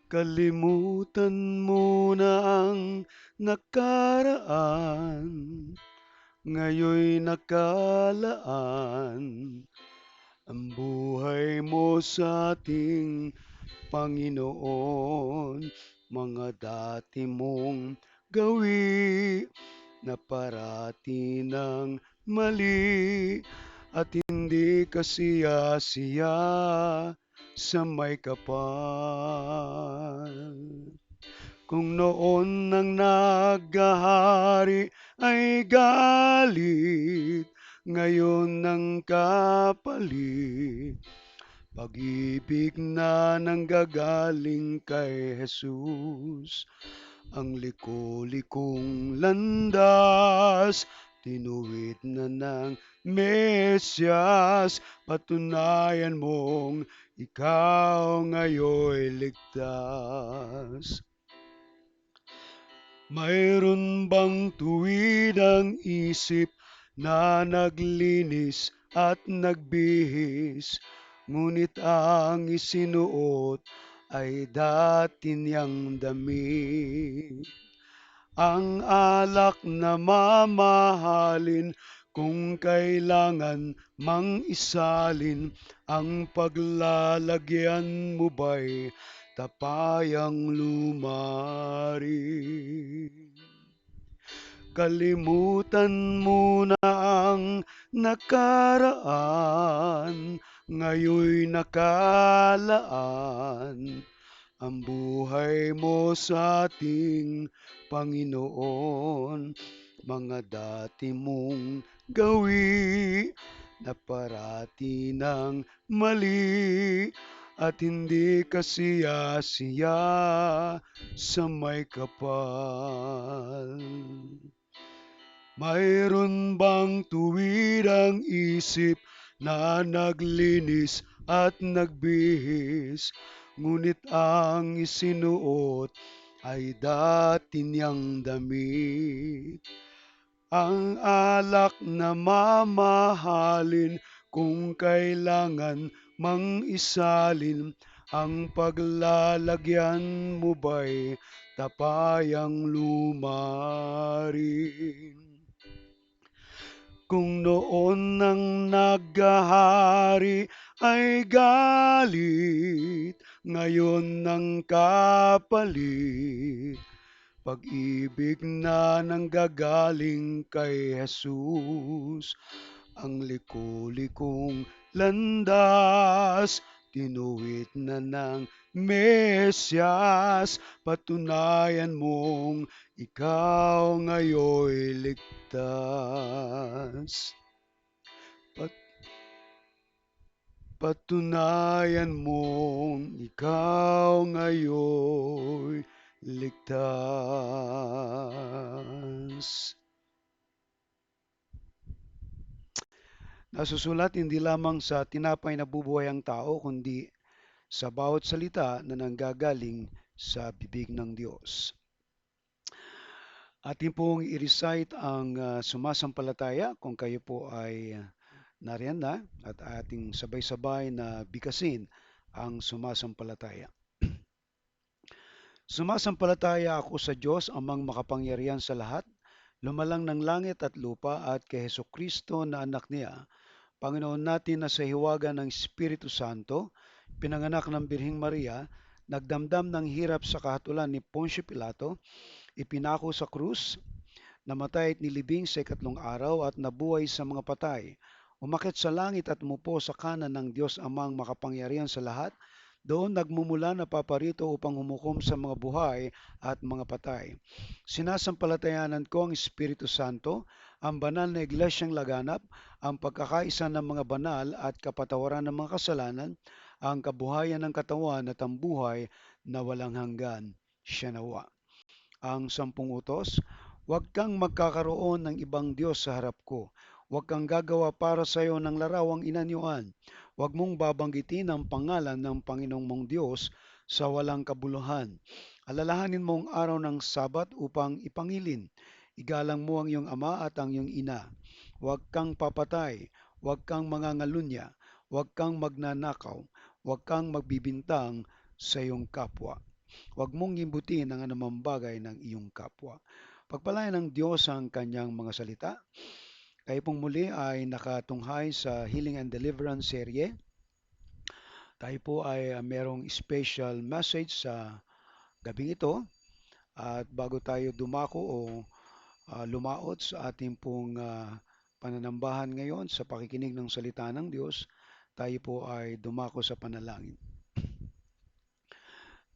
Kalimutan mo na ang nakaraan, ngayon'y nakalaan ang buhay mo sa ating Panginoon. Mga dati mong gawi na parati ng mali at hindi ka siya-siya sa may kapal. Kung noon ang naghahari ay galit, ngayon ang kapalit. Pag-ibig na nanggagaling kay Jesus, ang liko-likong landas, tinuwid na ng Mesyas, patunayan mong ikaw ngayon'y ligtas. Mayroon bang tuwidang isip na naglinis at nagbihis, ngunit ang isinuot ay dati niyang damit? Ang alak na mamahalin kung kailangan mang isalin, ang paglalagyan mo ba'y tapayang lumarin? Kalimutan mo na ang nakaraan, ngayon'y nakalaan ang buhay mo sa ating Panginoon. Mga dati mong gawi na parati ng mali at hindi ka siya-siya sa may kapal. Mayroon bang tuwirang isip na naglinis at nagbihis, ngunit ang isinuot ay dati niyang damit? Ang alak na mamahalin kung kailangan mang isalin, ang paglalagyan mo ba'y tapayang lumarin? Kung noon ang naghahari ay galit, ngayon ang kapalit. Pag-ibig na nanggagaling kay Jesus, ang liko-likong landas, tinuwid na ng Mesyas, patunayan mong ikaw ngayon'y ligtas. Patunayan mong ikaw ngayon'y ligtas. Nasusulat hindi lamang sa tinapay na bubuhay ang tao, kundi sa bawat salita na nanggagaling sa bibig ng Diyos. Atin pong i-recite ang sumasampalataya kung kayo po ay nariyan na at ating sabay-sabay na bigkasin ang sumasampalataya. Sumasampalataya ako sa Diyos amang makapangyarihan sa lahat, lumalang ng langit at lupa at kay Hesukristo na anak niya, Panginoon natin na sa hiwaga ng Espiritu Santo, pinanganak ng Birhing Maria, nagdamdam ng hirap sa kahatulan ni Poncio Pilato, ipinako sa krus, namatay at nilibing sa ikatlong araw at nabuhay sa mga patay. Umakyat sa langit at umupo sa kanan ng Diyos amang makapangyarihan sa lahat. Doon nagmumula na paparito upang humukom sa mga buhay at mga patay. Sinasampalatayanan ko ang Espiritu Santo, ang banal na iglesyang laganap, ang pagkakaisa ng mga banal at kapatawaran ng mga kasalanan, ang kabuhayan ng katawan at ang buhay na walang hanggan. Siya nawa. Ang sampung utos, huwag kang magkakaroon ng ibang Diyos sa harap ko. Huwag kang gagawa para sa iyo ng larawang inanyuan. Huwag mong babanggitin ang pangalan ng Panginoong mong Diyos sa walang kabuluhan. Alalahanin mo ang araw ng Sabat upang ipangilin. Igalang mo ang iyong ama at ang iyong ina. Huwag kang papatay. Huwag kang mangangalunya. Huwag kang magnanakaw. Huwag kang magbibintang sa iyong kapwa. Huwag mong imbutin ang anumang bagay ng iyong kapwa. Pagpalain ng Diyos ang kanyang mga salita. Kayo pong muli ay nakatunghay sa Healing and Deliverance serye. Tayo po ay merong special message sa gabing ito. At bago tayo dumako o lumaot sa ating pong pananambahan ngayon sa pakikinig ng salita ng Diyos, tayo po ay dumako sa panalangin.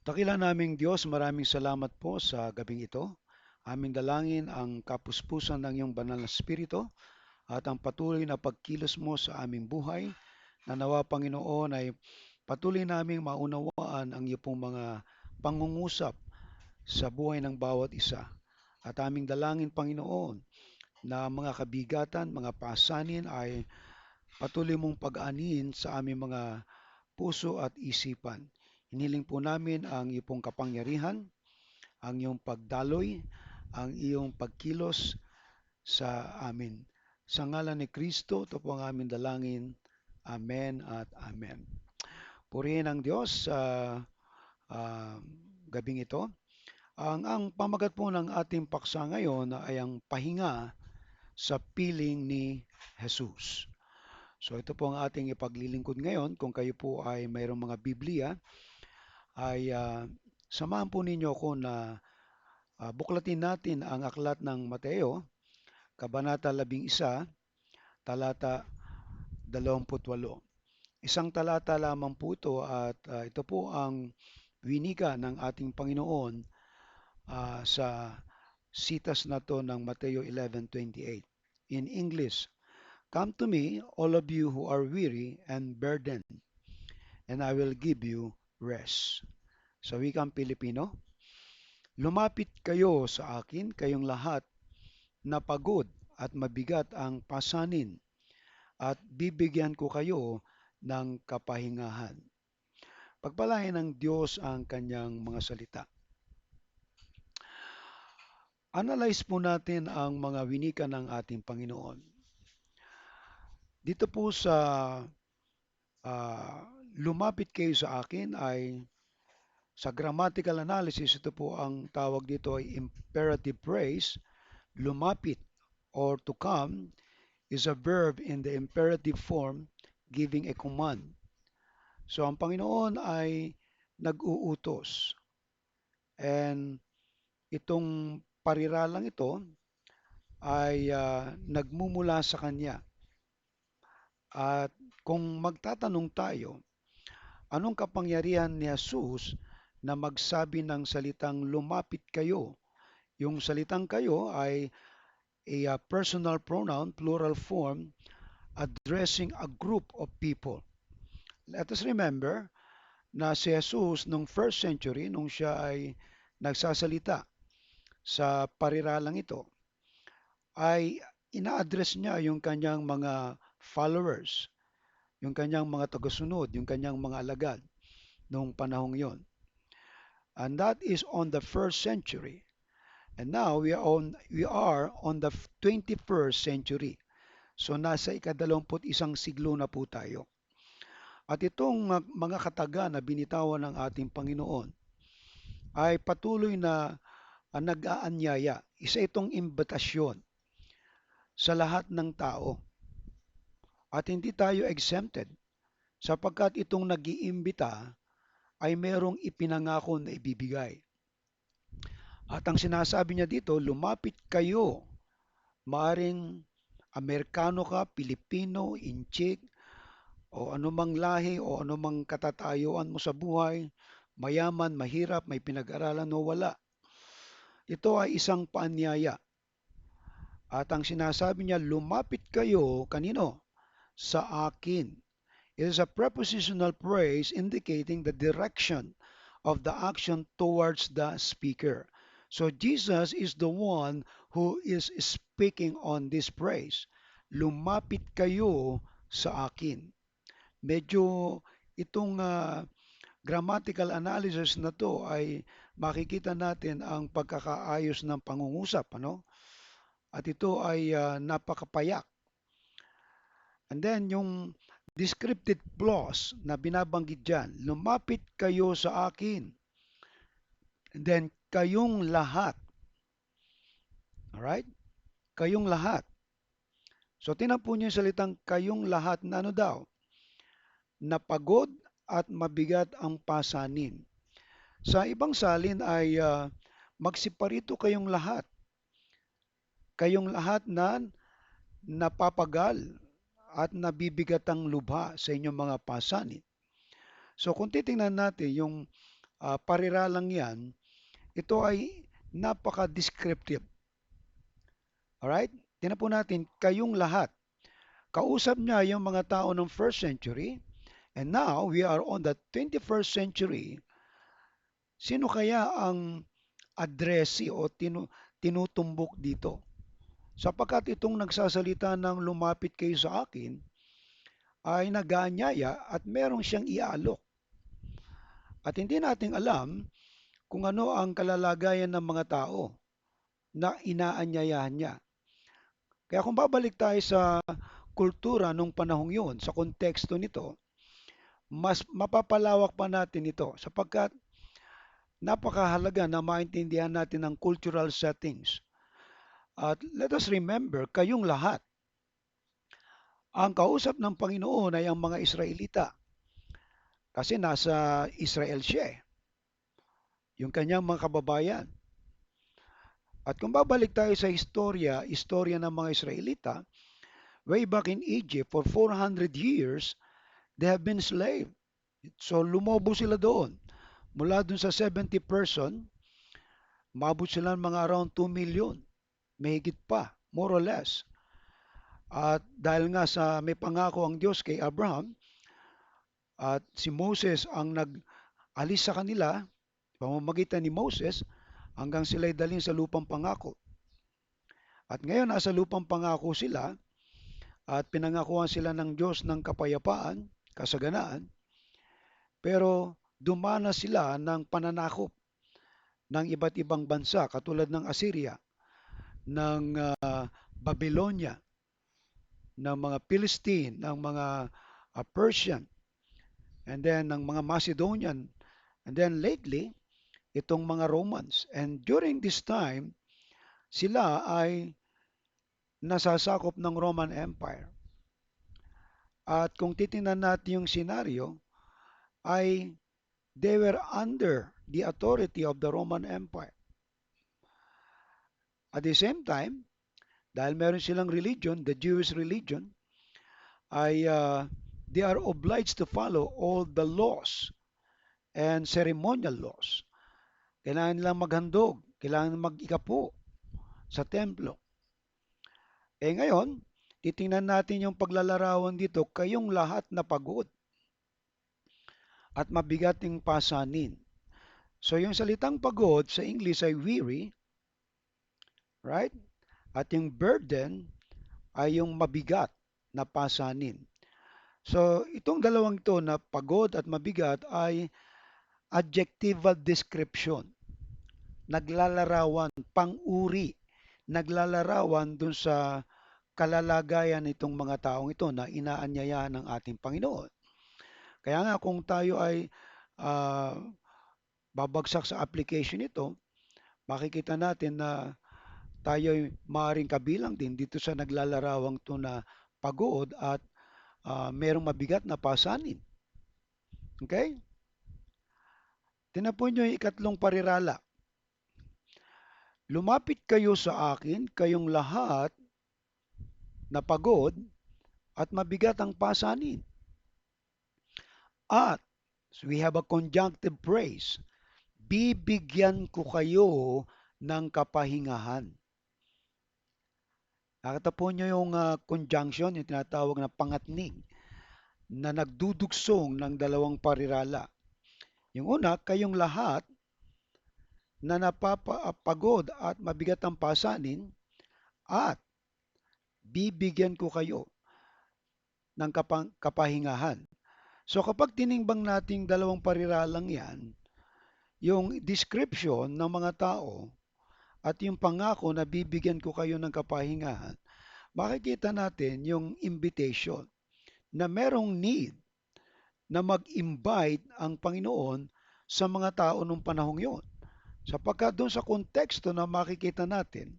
Dakila naming Diyos, maraming salamat po sa gabing ito. Aming dalangin ang kapuspusan ng iyong banal na spirito at ang patuloy na pagkilos mo sa aming buhay na nawa Panginoon ay patuloy naming maunawaan ang iyong pong mga pangungusap sa buhay ng bawat isa. At aming dalangin Panginoon na mga kabigatan, mga pasanin ay patuloy mong pag-aanihin sa aming mga puso at isipan. Hiniling po namin ang iyong pong kapangyarihan, ang iyong pagdaloy, ang iyong pagkilos sa amin. Sa ngalan ni Kristo, ito po ang aming dalangin. Amen at amen. Purihin ang Diyos sa uh, gabing ito. Ang pamagat po ng ating paksa ngayon ay ang pahinga sa piling ni Jesus. So ito po ang ating ipaglilingkod ngayon. Kung kayo po ay mayroong mga Biblia, ay samahan po ninyo ako na buklatin natin ang aklat ng Mateo, Kabanata 11, talata 28. Isang talata lamang po ito at ito po ang winika ng ating Panginoon sa sitas na to ng Mateo 11:28. In English, "Come to me, all of you who are weary and burdened, and I will give you rest." Sa wikang Pilipino, lumapit kayo sa akin, kayong lahat na pagod at mabigat ang pasanin, at bibigyan ko kayo ng kapahingahan. Pagpalain ng Diyos ang kanyang mga salita. Analyze po natin ang mga winika ng ating Panginoon. Dito po sa lumapit kayo sa akin ay sa grammatical analysis, ito po ang tawag dito ay imperative phrase. Lumapit or to come is a verb in the imperative form giving a command. So ang Panginoon ay nag-uutos. And itong pariralang ito ay nagmumula sa Kanya. At kung magtatanong tayo, anong kapangyarihan ni Jesus na magsabi ng salitang lumapit kayo? Yung salitang kayo ay a personal pronoun, plural form, addressing a group of people. Let us remember na si Jesus nung first century, nung siya ay nagsasalita sa pariralang ito, ay ina-address niya yung kanyang mga followers, yung kanyang mga tagasunod, yung kanyang mga alagad noong panahong yon. And that is on the first century. And now we are on the 21st century. So nasa ika-21 siglo na po tayo. At itong mga kataga na binitawan ng ating Panginoon ay patuloy na nag-aanyaya. Isa itong imbitasyon sa lahat ng tao. At hindi tayo exempted sapagkat itong nag-iimbita ay merong ipinangako na ibibigay. At ang sinasabi niya dito, lumapit kayo. Maaring Amerikano ka, Pilipino, Inchik, o anumang lahi o anumang katatayuan mo sa buhay, mayaman, mahirap, may pinag-aralan o wala. Ito ay isang paanyaya. At ang sinasabi niya, lumapit kayo, kanino? Sa akin. It is a prepositional phrase indicating the direction of the action towards the speaker. So Jesus is the one who is speaking on this phrase. Lumapit kayo sa akin. Medyo itong grammatical analysis na to ay makikita natin ang pagkakaayos ng pangungusap, ano? At ito ay napakapayak. And then yung descriptive clause na binabanggit dyan, lumapit kayo sa akin. And then, kayong lahat. Alright? Kayong lahat. So, tinan po niyo yung salitang kayong lahat na ano daw? Napagod at mabigat ang pasanin. Sa ibang salin ay magsiparito kayong lahat. Kayong lahat na napapagal at nabibigat ang lubha sa inyong mga pasanin. So kung titingnan natin yung pariralang yan, ito ay napaka-descriptive. Alright? Tingnan po natin, kayong lahat. Kausap niya yung mga tao ng first century, and now we are on the 21st century. Sino kaya ang addressee o tinutumbok dito? Sapagkat itong nagsasalita ng lumapit kayo sa akin ay nag-aanyaya at merong siyang iaalok. At hindi natin alam kung ano ang kalalagayan ng mga tao na inaanyayahan niya. Kaya kung babalik tayo sa kultura nung panahong yun, sa konteksto nito, mas mapapalawak pa natin ito sapagkat napakahalaga na maintindihan natin ang cultural settings. At let us remember, kayong lahat, ang kausap ng Panginoon ay ang mga Israelita kasi nasa Israel siya yung kanyang mga kababayan. At kung babalik tayo sa istorya ng mga Israelita, way back in Egypt for 400 years, they have been slave. So lumobo sila doon. Mula doon sa 70 person, mabot sila ng mga around 2 million. Mahigit pa, more or less. At dahil nga sa may pangako ang Diyos kay Abraham, at si Moses ang nag-alis sa kanila, pamamagitan ni Moses, hanggang sila'y dalhin sa lupang pangako. At ngayon nasa lupang pangako sila at pinangakuan sila ng Diyos ng kapayapaan, kasaganaan, pero dumana sila ng pananakop ng iba't ibang bansa katulad ng Assyria, ng Babylonia, ng mga Philistine, ng mga Persian, and then ng mga Macedonian, and then lately, itong mga Romans. And during this time, sila ay nasasakop ng Roman Empire. At kung titingnan natin yung senaryo, ay they were under the authority of the Roman Empire. At the same time, dahil meron silang religion, the Jewish religion, ay they are obliged to follow all the laws and ceremonial laws. Kailangan nilang maghandog, kailangan mag-ikapo sa templo. Eh ngayon, titingnan natin yung paglalarawan dito, kayong lahat na pagod at mabigating pasanin. So yung salitang pagod sa English ay weary, right? At yung burden ay yung mabigat na pasanin. So itong dalawang ito na pagod at mabigat ay adjectival description. Naglalarawan, pang-uri, naglalarawan dun sa kalalagayan nitong mga taong ito na inaanyayahan ng ating Panginoon. Kaya nga kung tayo ay uh, babagsak sa application nito, makikita natin na tayo ay maaaring kabilang din dito sa naglalarawang to na pagod at merong mabigat na pasanin. Okay? Tinapon nyo yung ikatlong parirala. Lumapit kayo sa akin, kayong lahat na pagod at mabigat ang pasanin. At so we have a conjunctive phrase. Bibigyan ko kayo ng kapahingahan. Nakita po nyo yung conjunction, yung tinatawag na pangatnig na nagdudugsong ng dalawang parirala. Yung una, kayong lahat na napapagod at mabigat ang pasanin at bibigyan ko kayo ng kapahingahan. So kapag tinimbang nating dalawang pariralang yan, yung description ng mga tao at yung pangako na bibigyan ko kayo ng kapahingahan, makikita natin yung invitation na merong need na mag-invite ang Panginoon sa mga tao nung panahong yon. Sapagkat doon sa konteksto na makikita natin,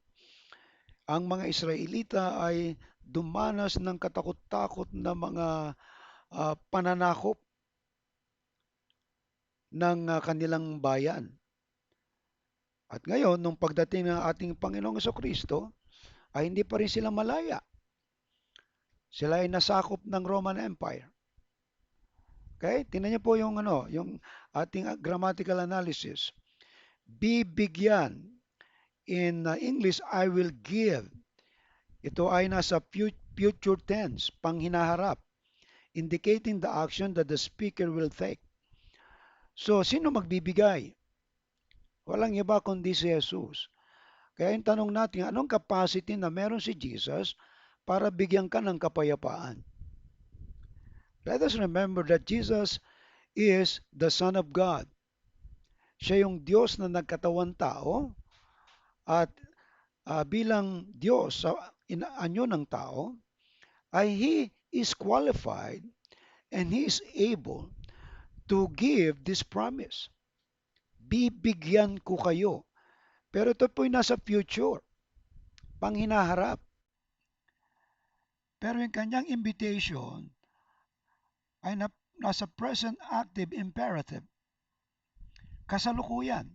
ang mga Israelita ay dumanas ng katakot-takot na mga pananakop ng kanilang bayan. At ngayon, nung pagdating ng ating Panginoong Kristo, ay hindi pa rin sila malaya. Sila ay nasakop ng Roman Empire. Okay? Tingnan niyo po yung yung ating grammatical analysis. Bibigyan. In English, I will give. Ito ay nasa future tense, panghinaharap, indicating the action that the speaker will take. So, sino magbibigay? Walang iba kundi si Jesus. Kaya yung tanong natin, anong capacity na meron si Jesus para bigyan ka ng kapayapaan? Let us remember that Jesus is the Son of God. Siya yung Diyos na nagkatawan tao at bilang Diyos sa anyo ng tao, ay He is qualified and He is able to give this promise. Bibigyan ko kayo. Pero ito po'y nasa future, panghinaharap. Pero yung kanyang invitation ay nasa present active imperative, kasalukuyan.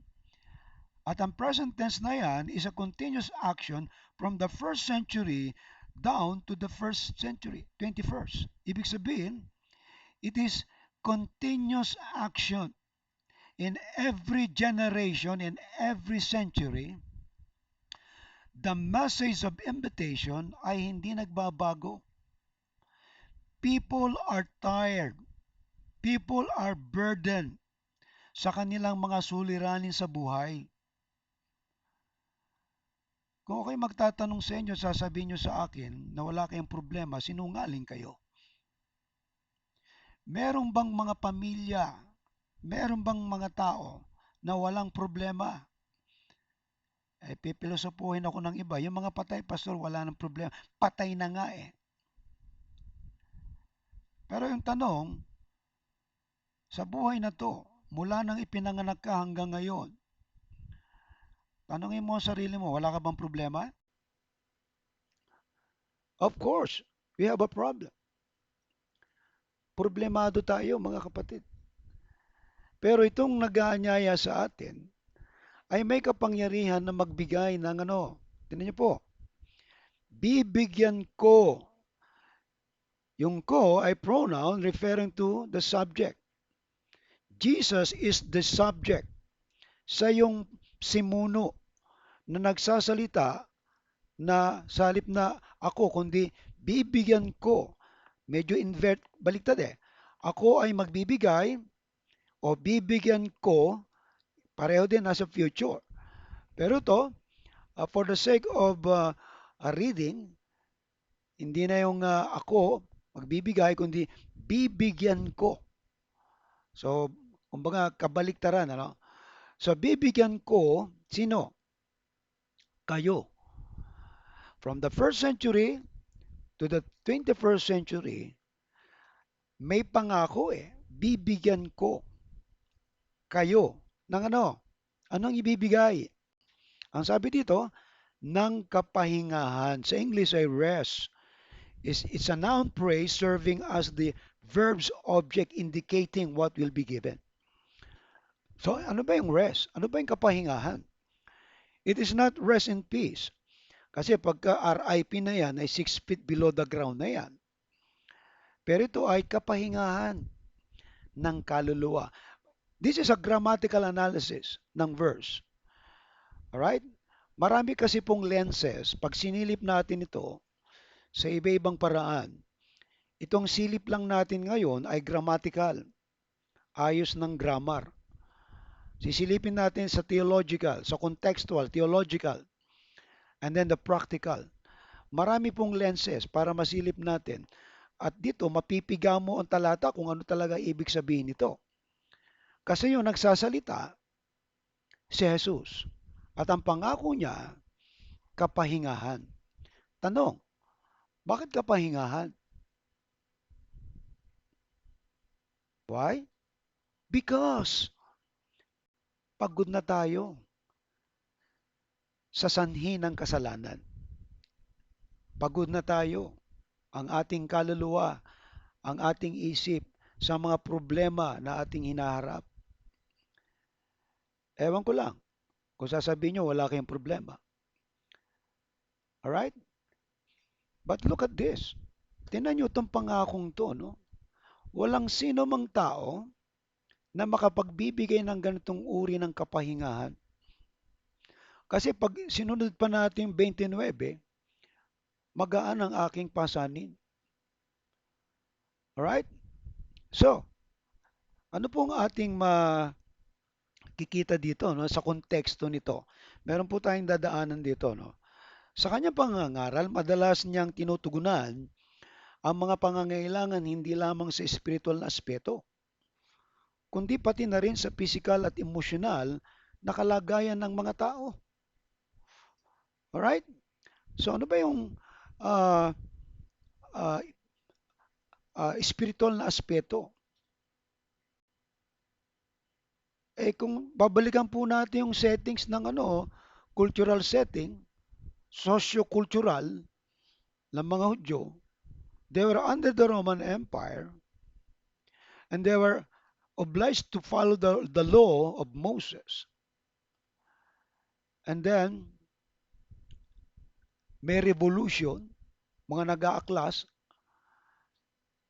At ang present tense na yan is a continuous action from the first century down to the first century, 21st. Ibig sabihin, it is continuous action in every generation, in every century. The message of invitation ay hindi nagbabago. People are tired. People are burdened sa kanilang mga suliranin sa buhay. Kung ako'y magtatanong sa inyo, sasabihin nyo sa akin na wala kayong problema, sinungaling kayo. Meron bang mga pamilya, meron bang mga tao na walang problema? Pipilosopuhin ako ng iba. Yung mga patay, pastor, wala nang problema. Patay na nga eh. Pero yung tanong, sa buhay na to, mula nang ipinanganak ka hanggang ngayon, tanongin mo ang sarili mo, wala ka bang problema? Of course, we have a problem. Problemado tayo, mga kapatid. Pero itong nag-aanyaya sa atin ay may kapangyarihan na magbigay ng Tingnan niyo po. Bibigyan ko. Yung ko ay pronoun referring to the subject. Jesus is the subject. Sa yung simuno na nagsasalita na sa halip na ako, kundi bibigyan ko. Medyo invert, baliktad eh. Ako ay magbibigay o bibigyan ko, pareho din nasa future. Pero to, for the sake of reading, hindi na yung ako magbibigay, kundi bibigyan ko. So, kumbaga kabaliktaran, ano? So, bibigyan ko, sino? Kayo. From the first century to the 21st century, may pangako eh. Bibigyan ko kayo ng ano? Anong ibibigay? Ang sabi dito, ng kapahingahan. Sa English ay rest. It's a noun phrase serving as the verb's object indicating what will be given. So, ano ba yung rest? Ano ba yung kapahingahan? It is not rest in peace. Kasi pagka RIP na yan, ay 6 feet below the ground na yan. Pero ito ay kapahingahan ng kaluluwa. This is a grammatical analysis ng verse. Alright? Marami kasi pong lenses. Pag sinilip natin ito sa iba-ibang paraan, itong silip lang natin ngayon ay grammatical. Ayos ng grammar. Sisilipin natin sa theological, sa contextual, theological, and then the practical. Marami pong lenses para masilip natin. At dito, mapipiga mo ang talata kung ano talaga ibig sabihin nito. Kasi yung nagsasalita, si Jesus. At ang pangako niya, kapahingahan. Tanong, bakit kapahingahan? Why? Because pagod na tayo. sa sanhi ng kasalanan. Pagod na tayo, ang ating kaluluwa, ang ating isip sa mga problema na ating hinaharap. Ewan ko lang kung sasabihin nyo wala kayong problema. Alright? But look at this. Tingnan nyo itong pangakong to, no? Walang sino mang tao na makapagbibigay ng ganitong uri ng kapahingahan. Kasi pag sinunod pa natin 29, magaan ang aking pasanin. Alright? So, ano pong ating makikita dito, no, sa konteksto nito? Meron po tayong dadaanan dito, no? Sa kanyang pangangaral, madalas niyang tinutugunan ang mga pangangailangan hindi lamang sa espiritual na aspeto, kundi pati na rin sa physical at emosyonal na kalagayan ng mga tao. Alright? So ano ba yung uh, uh, spiritual na aspeto? Eh kung babalikan po natin yung settings ng cultural setting, socio-cultural ng mga Hudyo, they were under the Roman Empire and they were obliged to follow the law of Moses. And then, may revolution, mga nag-aaklas,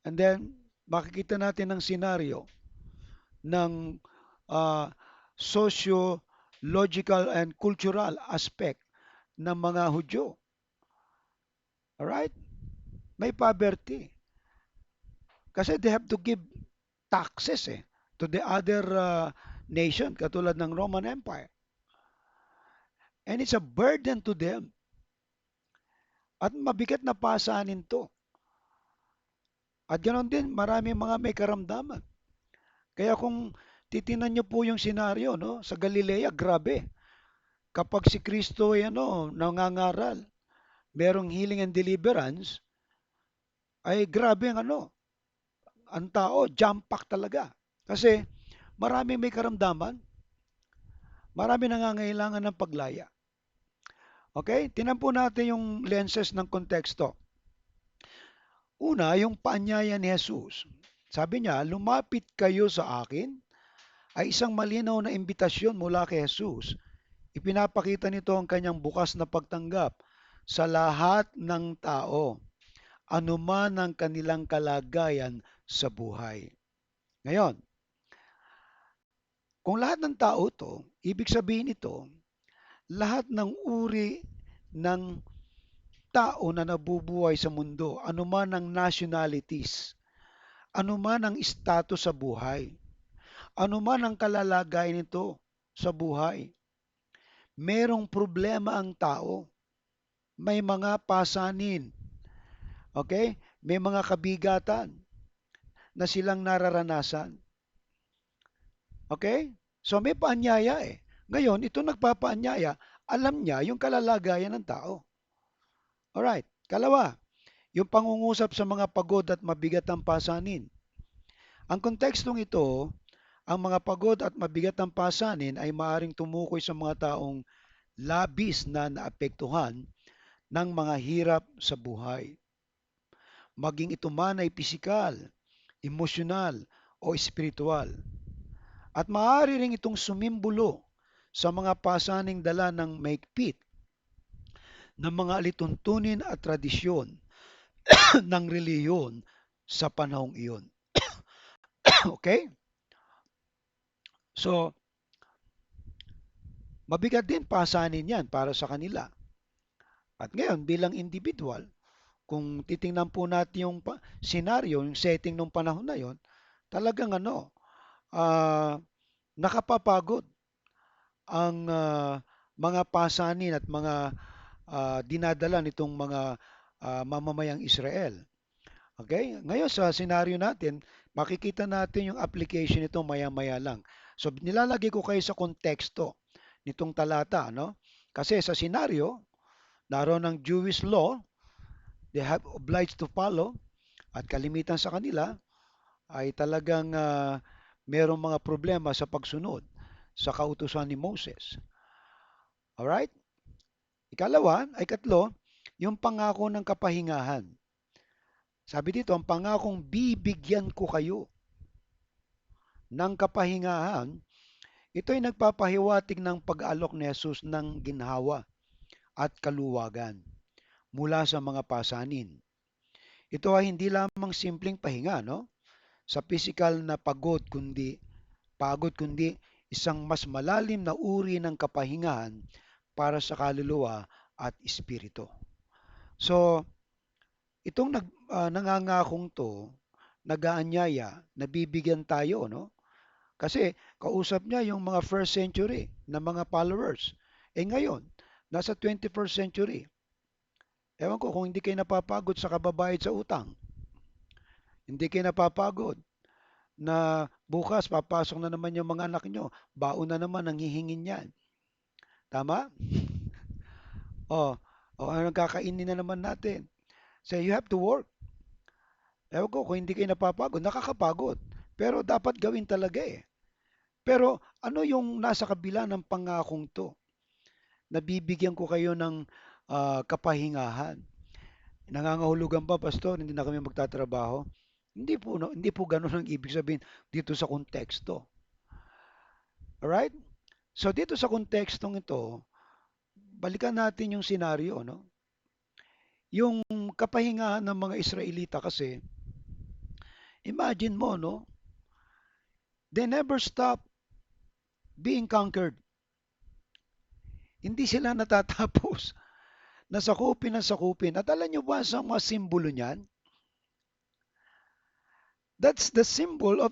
and then, makikita natin ng senaryo ng uh, socio-logical and cultural aspect ng mga Hudyo. Alright? May poverty. Kasi they have to give taxes to the other nation, katulad ng Roman Empire. And it's a burden to them. At mabigat na pasanin to. At ganoon din, marami mga may karamdaman. Kaya kung titinan nyo po yung senaryo, no, sa Galilea, grabe. Kapag si Kristo ay nangangaral, merong healing and deliverance, ay grabe ang tao, jump pack talaga. Kasi marami may karamdaman, marami nangangailangan ng paglaya. Okay? Tinan po natin yung lenses ng konteksto. Una, yung paanyaya ni Jesus. Sabi niya, lumapit kayo sa akin, ay isang malinaw na imbitasyon mula kay Jesus. Ipinapakita nito ang kanyang bukas na pagtanggap sa lahat ng tao, anuman ang kanilang kalagayan sa buhay. Ngayon, kung lahat ng tao to, ibig sabihin ito, lahat ng uri ng tao na nabubuhay sa mundo, anuman ang nationalities, anuman ang status sa buhay, anuman ang kalalagayan nito sa buhay, merong problema ang tao, may mga pasanin, okay? May mga kabigatan na silang nararanasan. Okay? So may paanyaya eh. Ngayon, ito nagpapaanyaya, alam niya yung kalalagayan ng tao. Alright. Kalawa, yung pangungusap sa mga pagod at mabigat ang pasanin. Ang kontekstong ito, ang mga pagod at mabigat ang pasanin ay maaring tumukoy sa mga taong labis na naapektuhan ng mga hirap sa buhay. Maging ito man ay pisikal, emosyonal, o espiritual. At maaari ring itong sumimbulo sa mga pasaning dala ng maigpit ng mga alituntunin at tradisyon ng reliyon sa panahong iyon. Okay? So, mabigat din pasanin yan para sa kanila. At ngayon, bilang individual, kung titingnan po natin yung senaryo, yung setting ng panahon na yon, talagang uh, nakapapagod ang mga pasanin at mga dinadala nitong mga mamamayang Israel. Okay? Ngayon sa senaryo natin, makikita natin yung application nito maya-maya lang. So nilalagay ko kayo sa konteksto nitong talata, no? Kasi sa senaryo, naroon ang Jewish law, they have obliged to follow, at kalimitan sa kanila ay talagang merong mga problema sa pagsunod sa kautusan ni Moses. Alright? Katlo, yung pangako ng kapahingahan. Sabi dito, ang pangakong bibigyan ko kayo ng kapahingahan, ito ay nagpapahiwatig ng pag-alok ni Jesus ng ginhawa at kaluwagan mula sa mga pasanin. Ito ay hindi lamang simpleng pahinga, no? Sa physical na pagod kundi isang mas malalim na uri ng kapahingahan para sa kaluluwa at espiritu. So, itong nangangakong to, nag-aanyaya, nabibigyan tayo, no? Kasi kausap niya yung mga first century na mga followers. Ngayon, nasa 21st century. Ewan ko kung hindi kayo napapagod sa kababayad sa utang. Hindi kayo napapagod na bukas papasok na naman yung mga anak nyo. Baon na naman ang hihingin yan. Tama? Anong kakainin na naman natin? So you have to work. Ewan ko kung hindi kayo napapagod. Nakakapagod. Pero dapat gawin talaga eh. Pero ano yung nasa kabila ng pangakong to? Nabibigyan ko kayo ng kapahingahan. Nangangahulugan ba, Pastor, hindi na kami magtatrabaho? Hindi po ganun ang ibig sabihin dito sa konteksto. Alright? So dito sa kontekstong ito, balikan natin yung senaryo, no? Yung kapahingahan ng mga Israelita kasi, imagine mo, no? They never stop being conquered. Hindi sila natatapos. Nasakupin na sakupin. At alam nyo ba sa mga simbolo niyan? That's the symbol of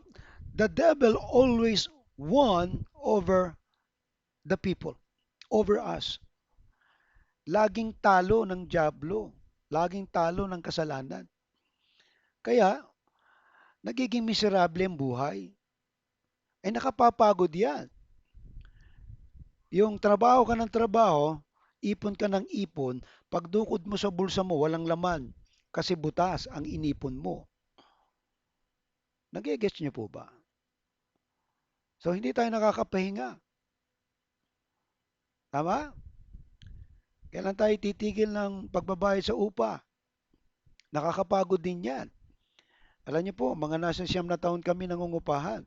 the devil always won over the people, over us. Laging talo ng diablo, laging talo ng kasalanan. Kaya, nagiging miserable ang buhay. Nakapapagod yan. Yung trabaho ka ng trabaho, ipon ka ng ipon, pagdukod mo sa bulsa mo, walang laman. Kasi butas ang inipon mo. Nagigets niyo po ba? So, hindi tayo nakakapahinga. Tama? Kailan tayo titigil ng pagbabayad sa upa? Nakakapagod din yan. Alam niyo po, mga nasa 9 na taon kami nangungupahan,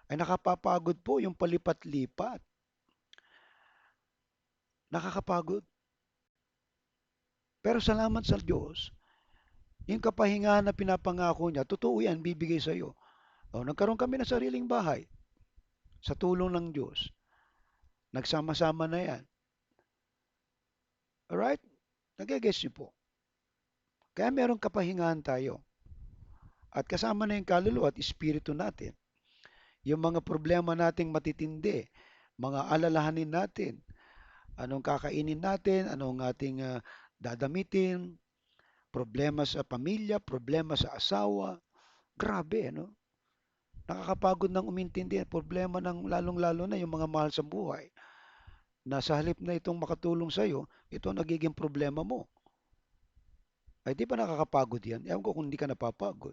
ay nakapapagod po yung palipat-lipat. Nakakapagod. Pero salamat sa Diyos, yung kapahingahan na pinapangako niya, totoo yan, bibigay sa iyo. Nagkaroon kami ng sariling bahay sa tulong ng Diyos. Nagsama-sama na yan. Alright? Nagigets niyo po. Kaya meron kapahingahan tayo. At kasama na yung kaluluwa at espiritu natin. Yung mga problema nating matitindi, mga alalahanin natin, anong kakainin natin, anong ating dadamitin, problema sa pamilya, problema sa asawa. Grabe, ano? Nakakapagod ng umintindi. Problema ng lalong-lalo na yung mga mahal sa buhay. Na sa halip na itong makatulong sa iyo, ito nagiging problema mo. Ay di ba nakakapagod yan? Ewan ko kung hindi ka napapagod.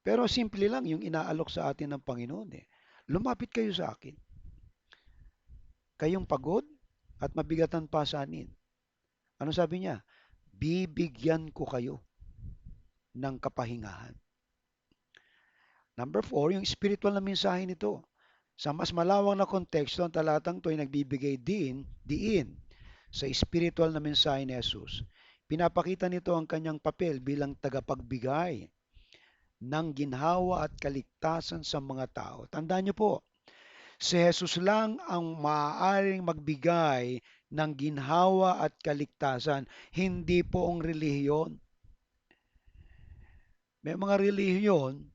Pero simple lang yung inaalok sa atin ng Panginoon eh. Lumapit kayo sa akin. Kayong pagod at mabigatan pasanin. Ano sabi niya? Bibigyan ko kayo ng kapahingahan. Number 4, yung spiritual na mensahe nito. Sa mas malawang na konteksto, ang talatang ito ay nagbibigay diin sa spiritual na mensahe ni Jesus. Pinapakita nito ang kanyang papel bilang tagapagbigay ng ginhawa at kaligtasan sa mga tao. Tandaan niyo po, si Jesus lang ang maaaring magbigay ng ginhawa at kaligtasan, hindi po ang relihiyon. May mga relihiyon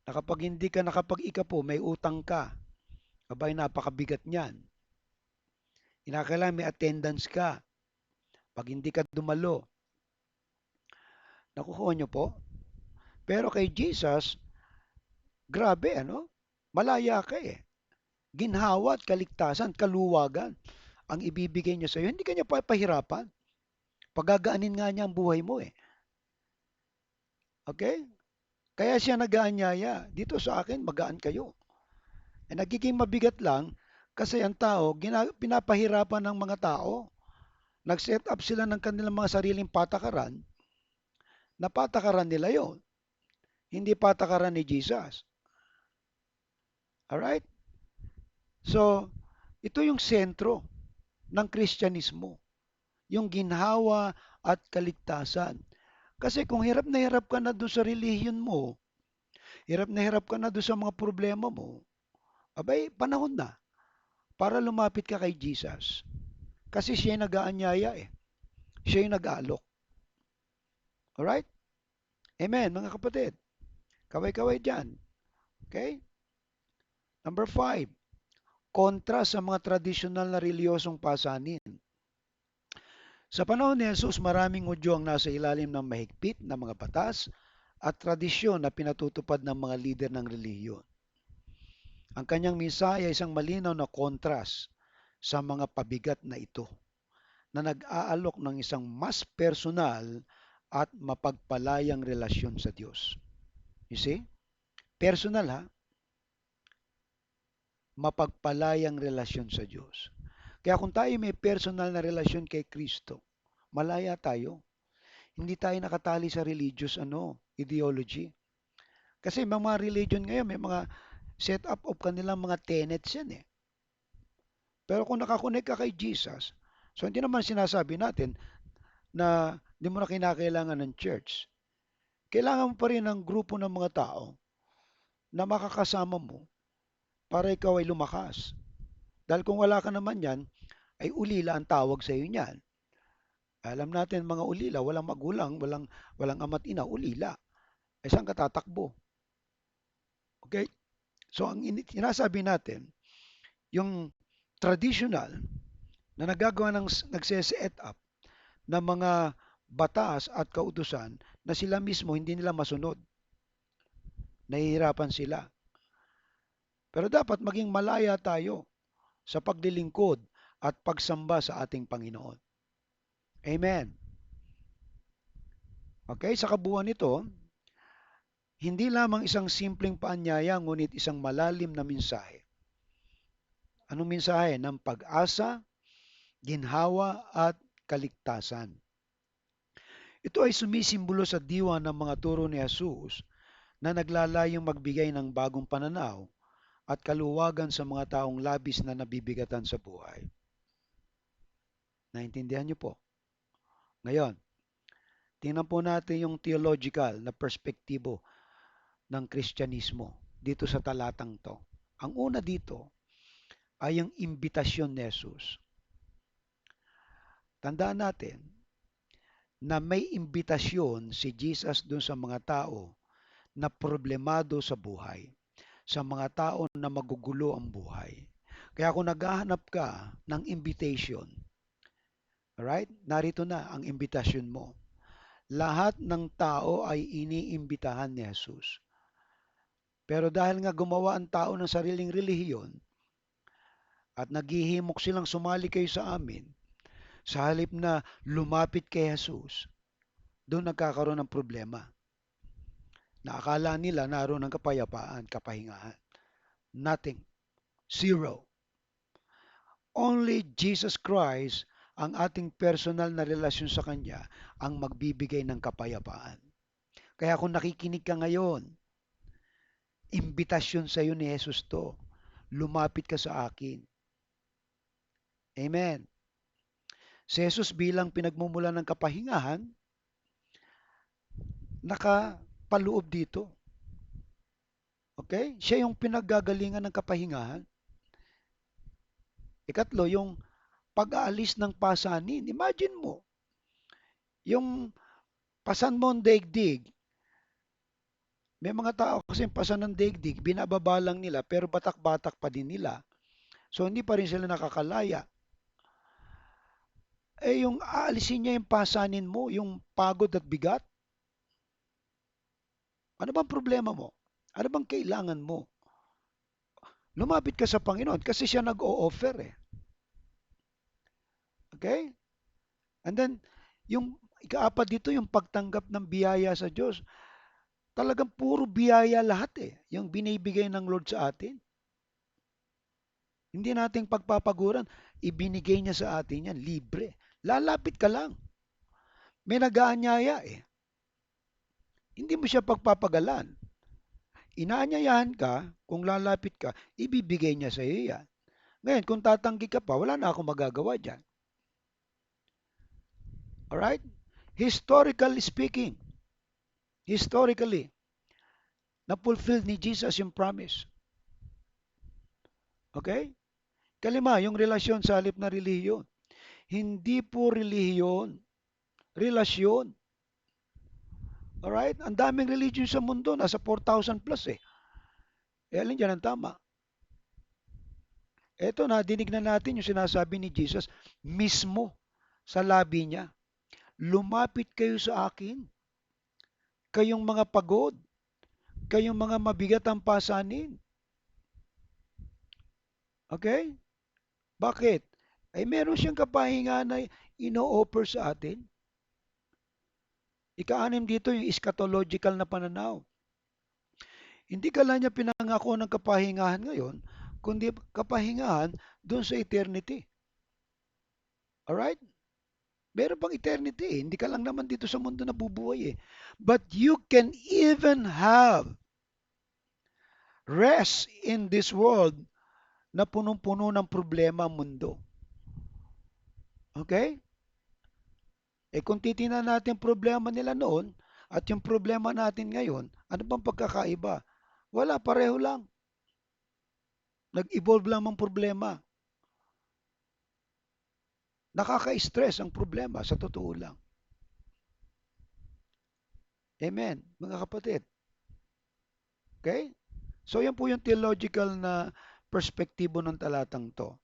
na kapag hindi ka nakapag-ika po, may utang ka. Abay, napakabigat niyan. Kinakailangan may attendance ka. Pag hindi ka dumalo, nakukuha niyo po. Pero kay Jesus, grabe ano? Malaya ka eh. Ginhawa at kaligtasan, kaluwagan ang ibibigay niya sa iyo. Hindi ka niya papahirapan. Pagagaanin nga niya ang buhay mo eh. Okay? Kaya siya nag-aanyaya. Dito sa akin, magaan kayo. Nagiging mabigat lang kasi ang tao, pinapahirapan ng mga tao. Nag-set up sila ng kanilang mga sariling patakaran, na patakaran nila yon, hindi patakaran ni Jesus. Alright? So, ito yung sentro ng Kristyanismo, yung ginhawa at kaligtasan. Kasi kung hirap na hirap ka na doon sa relihiyon mo, hirap na hirap ka na doon sa mga problema mo, abay, panahon na para lumapit ka kay Jesus. Kasi siya yung nag-aanyaya eh. Siya yung nag-aalok. Alright? Amen, mga kapatid. Kaway-kaway dyan. Okay? Number 5, kontra sa mga tradisyonal na reliyosong pasanin. Sa panahon ni Jesus, maraming Hudyo ang nasa ilalim ng mahigpit na mga batas at tradisyon na pinatutupad ng mga lider ng relihiyon. Ang kanyang mensahe ay isang malinaw na kontras sa mga pabigat na ito, na nag-aalok ng isang mas personal at mapagpalayang relasyon sa Diyos. You see? Personal ha, mapagpalayang relasyon sa Diyos. Kaya kung tayo may personal na relasyon kay Kristo, malaya tayo. Hindi tayo nakatali sa religious ideology. Kasi mga religion ngayon, may mga set up of kanilang mga tenets yan eh. Pero kung nakakonect ka kay Jesus, so hindi naman sinasabi natin na hindi mo na kinakailangan ng church. Kailangan mo pa rin ng grupo ng mga tao na makakasama mo para ikaw ay lumakas. Dahil kung wala ka naman yan, ay ulila ang tawag sa iyo niyan. Alam natin mga ulila, walang magulang, walang ama't ina, ulila. Ay saan ka tatakbo? Okay? So ang sinasabi natin, yung traditional na nagagawa ng nagse-set up ng mga batas at kautusan na sila mismo hindi nila masunod. Nahihirapan sila. Pero dapat maging malaya tayo sa paglilingkod at pagsamba sa ating Panginoon. Amen. Okay, sa kabuuan nito, hindi lamang isang simpleng paanyaya ngunit isang malalim na mensahe. Anong mensahe? Ng pag-asa, ginhawa at kaligtasan. Ito ay sumisimbolo sa diwa ng mga turo ni Jesus na naglalayong magbigay ng bagong pananaw at kaluwagan sa mga taong labis na nabibigatan sa buhay. Naintindihan niyo po? Ngayon, tingnan po natin yung theological na perspektibo ng Kristyanismo dito sa talatang to. Ang una dito ay yung imbitasyon ni Jesus. Tandaan natin na may imbitasyon si Jesus dun sa mga tao na problemado sa buhay, sa mga tao na magugulo ang buhay. Kaya kung naghahanap ka ng invitation, alright, narito na ang imbitasyon mo. Lahat ng tao ay iniimbitahan ni Jesus. Pero dahil nga gumawa ang tao ng sariling relihiyon at naghihimok silang sumali kayo sa amin, sa halip na lumapit kay Jesus, doon nagkakaroon ng problema. Na akala nila naroon ang kapayapaan, kapahingahan. Nothing. Zero. Only Jesus Christ, ang ating personal na relasyon sa Kanya, ang magbibigay ng kapayapaan. Kaya kung nakikinig ka ngayon, imbitasyon sa iyo ni Jesus to. Lumapit ka sa akin. Amen. Si Jesus bilang pinagmumula ng kapahingahan, nakapaloob dito. Okay? Siya yung pinaggagalingan ng kapahingahan. Ikatlo, yung pag-aalis ng pasanin. Imagine mo, yung pasan mo ang daigdig, may mga tao kasi pasan ng daigdig, binababa lang nila, pero batak-batak pa din nila. So, hindi pa rin sila nakakalaya. Eh, yung aalisin niya yung pasanin mo, yung pagod at bigat, ano bang problema mo? Ano bang kailangan mo? Lumapit ka sa Panginoon kasi siya nag-o-offer eh. Okay? And then, yung ikaapat dito, yung pagtanggap ng biyaya sa Diyos. Talagang puro biyaya lahat eh, yung binibigay ng Lord sa atin. Hindi nating pagpapaguran, ibinigay niya sa atin yan, libre. Lalapit ka lang. May nag-aanyaya eh. Hindi mo siya pagpapagalan. Inaanyayahan ka, kung lalapit ka, ibibigay niya sa iyo yan. Ngayon, kung tatanggi ka pa, wala na akong magagawa dyan. Alright? Historically speaking, historically, na-fulfill ni Jesus yung promise. Okay? Kalima, yung relasyon sa halip na relihiyon. Hindi po relihiyon, relasyon. Alright? Ang daming religion sa mundo, nasa 4,000 plus eh. Alin dyan ang tama? Eto na, dinig na natin yung sinasabi ni Jesus mismo sa labi niya. Lumapit kayo sa akin, kayong mga pagod, kayong mga mabigat ang pasanin. Okay? Bakit? Ay meron siyang kapahingahan na ino-offer sa atin. Ika-anim dito yung eschatological na pananaw. Hindi ka lang niya pinangako ng kapahingahan ngayon, kundi kapahingahan doon sa eternity. Alright? Meron pang eternity eh. Hindi ka lang naman dito sa mundo nabubuhay eh. But you can even have rest in this world na punong-puno ng problema ang mundo. Okay? Eh kung titingnan natin problema nila noon at yung problema natin ngayon, ano bang pagkakaiba? Wala, pareho lang. Nag-evolve lang ang problema. Nakaka-stress ang problema, sa totoo lang. Amen, mga kapatid. Okay? So yan po yung theological na perspektibo ng talatang to.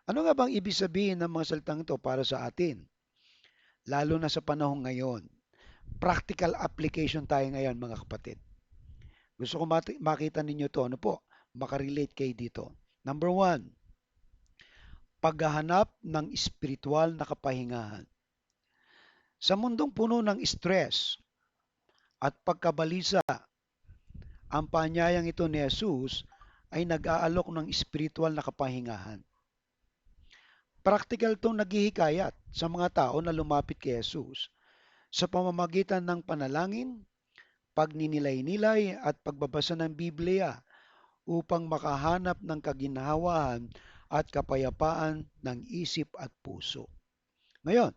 Ano nga bang ibig sabihin ng mga salitang ito para sa atin? Lalo na sa panahon ngayon. Practical application tayo ngayon, mga kapatid. Gusto ko makita ninyo to. Ano po? Makarelate kayo dito. Number one, paghahanap ng espiritual na kapahingahan. Sa mundong puno ng stress at pagkabalisa, ang paanyayang ito ni Jesus ay nag-aalok ng espiritual na kapahingahan. Practical itong naghihikayat sa mga tao na lumapit kay Jesus sa pamamagitan ng panalangin, pagninilay-nilay at pagbabasa ng Biblia upang makahanap ng kaginhawahan at kapayapaan ng isip at puso. Ngayon,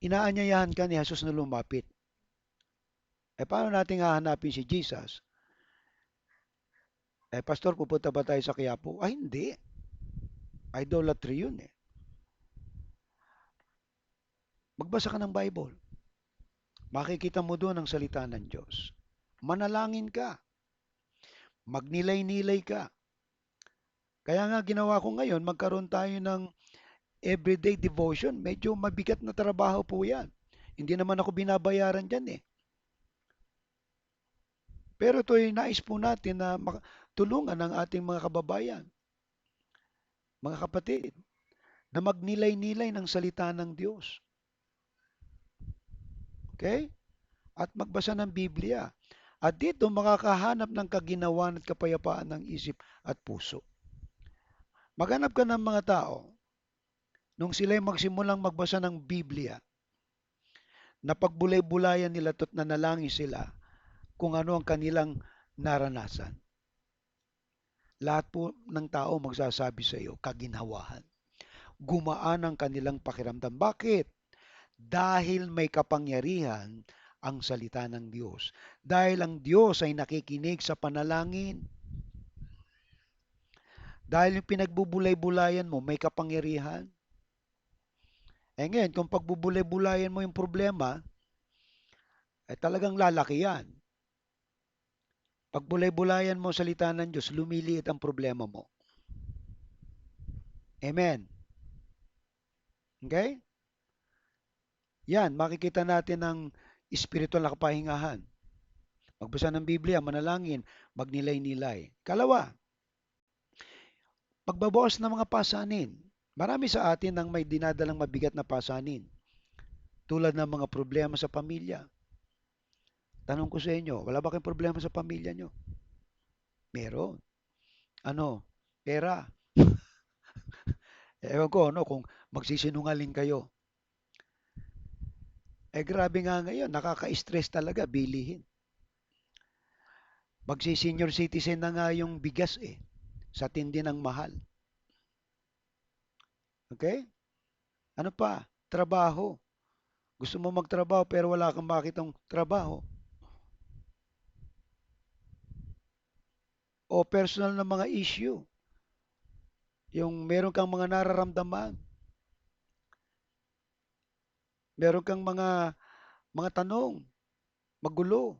inaanyayahan ka ni Jesus na lumapit. Eh paano natin hahanapin si Jesus? Eh pastor, pupunta ba tayo sa Quiapo? Ay hindi. Idolatry yun eh. Magbasa ka ng Bible. Makikita mo doon ang salita ng Diyos. Manalangin ka. Magnilay-nilay ka. Kaya nga ginawa ko ngayon, magkaroon tayo ng everyday devotion. Medyo mabigat na trabaho po yan. Hindi naman ako binabayaran dyan eh. Pero ito ay nais po natin na tulungan ng ating mga kababayan, mga kapatid, na magnilay-nilay ng salita ng Diyos. Okay? At magbasa ng Biblia. At dito makakahanap ng kaginawan at kapayapaan ng isip at puso. Maghanap ka ng mga tao nung sila'y magsimulang magbasa ng Biblia na pagbulay-bulayan nila at nanalangin sila kung ano ang kanilang naranasan. Lahat po ng tao magsasabi sa iyo, kaginhawahan. Gumaan ang kanilang pakiramdam. Bakit? Dahil may kapangyarihan ang salita ng Diyos. Dahil ang Diyos ay nakikinig sa panalangin. Dahil yung pinagbubulay-bulayan mo, may kapangyarihan. Eh ngayon, kung pagbubulay-bulayan mo yung problema, eh talagang lalaki yan. Pag bulay-bulayan mo salita ng Diyos, lumiliit ang problema mo. Amen. Okay? Yan, makikita natin ang spiritual na kapahingahan. Magbasa ng Biblia, manalangin, magnilay-nilay. Kalawa, pagbabawas ng mga pasanin. Marami sa atin ang may dinadalang mabigat na pasanin. Tulad ng mga problema sa pamilya. Tanong ko sa inyo, wala ba kayong problema sa pamilya nyo? Meron. Ano? Pera. Ewan ko, ano, kung magsisinungaling kayo. Grabe nga ngayon, nakaka-stress talaga bilihin. Magsi-senior citizen na nga yung bigas sa tindi ng mahal. Okay? Ano pa? Trabaho. Gusto mo magtrabaho pero wala kang makitang trabaho. O personal na mga issue. Yung meron kang mga nararamdaman, meron kang mga tanong, magulo.